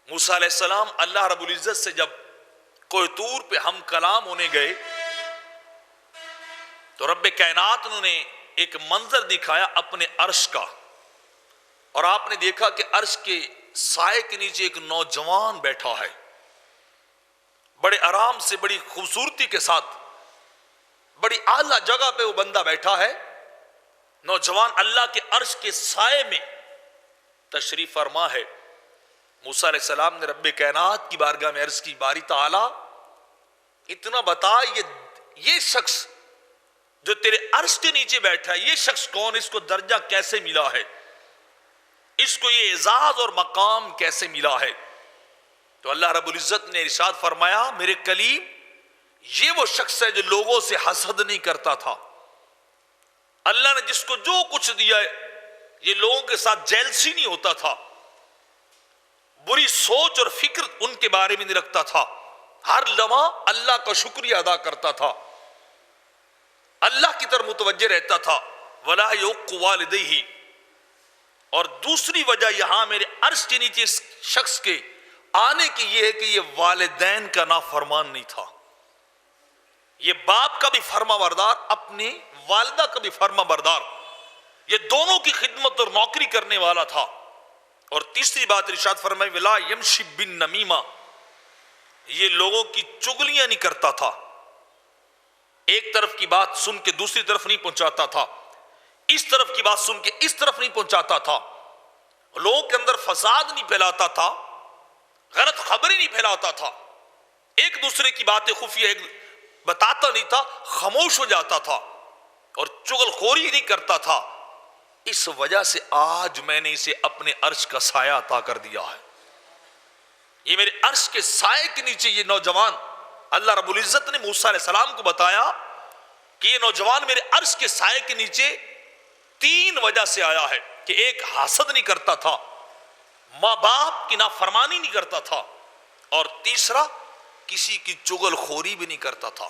موسیٰ علیہ السلام اللہ رب العزت سے جب کوہ طور پہ ہم کلام ہونے گئے تو رب کائنات انہوں نے ایک منظر دکھایا اپنے عرش کا، اور آپ نے دیکھا کہ عرش کے سائے کے نیچے ایک نوجوان بیٹھا ہے، بڑے آرام سے، بڑی خوبصورتی کے ساتھ، بڑی اعلیٰ جگہ پہ وہ بندہ بیٹھا ہے۔ نوجوان اللہ کے عرش کے سائے میں تشریف فرما ہے۔ موسیٰ علیہ السلام نے رب کائنات کی بارگاہ میں عرض کی، باری تعالیٰ اتنا بتا، یہ شخص جو تیرے عرش کے نیچے بیٹھا ہے، یہ شخص کون، اس کو درجہ کیسے ملا ہے، اس کو یہ اعزاز اور مقام کیسے ملا ہے؟ تو اللہ رب العزت نے ارشاد فرمایا، میرے کلیم یہ وہ شخص ہے جو لوگوں سے حسد نہیں کرتا تھا۔ اللہ نے جس کو جو کچھ دیا ہے، یہ لوگوں کے ساتھ جیلسی نہیں ہوتا تھا، بری سوچ اور فکر ان کے بارے میں نہیں رکھتا تھا، ہر لمحہ اللہ کا شکریہ ادا کرتا تھا، اللہ کی طرف متوجہ رہتا تھا۔ وَلَا يُعِقُّ وَالِدَيْهِ۔ اور دوسری وجہ یہاں میرے عرش کے نیچے اس شخص کے آنے کی یہ ہے کہ یہ والدین کا نافرمان نہیں تھا، یہ باپ کا بھی فرما بردار، اپنی والدہ کا بھی فرما بردار، یہ دونوں کی خدمت اور نوکری کرنے والا تھا۔ اور تیسری بات ارشاد فرمائی، وَلَا يَمْشِ بِالنَّمِيمَةِ، یہ لوگوں کی چغلیاں نہیں کرتا تھا، ایک طرف کی بات سن کے دوسری طرف نہیں پہنچاتا تھا، اس طرف کی بات سن کے اس طرف نہیں پہنچاتا تھا، لوگوں کے اندر فساد نہیں پھیلاتا تھا، غلط خبریں نہیں پھیلاتا تھا، ایک دوسرے کی باتیں خفیہ بتاتا نہیں تھا، خاموش ہو جاتا تھا، اور چغل خوری نہیں کرتا تھا۔ اس وجہ سے آج میں نے اسے اپنے عرش کا سایہ عطا کر دیا ہے۔ یہ میرے عرش کے سائے کے نیچے یہ نوجوان، اللہ رب العزت نے موسیٰ علیہ السلام کو بتایا کہ یہ نوجوان میرے عرش کے سائے کے نیچے تین وجہ سے آیا ہے، کہ ایک حسد نہیں کرتا تھا، ماں باپ کی نافرمانی نہیں کرتا تھا، اور تیسرا کسی کی چغل خوری بھی نہیں کرتا تھا۔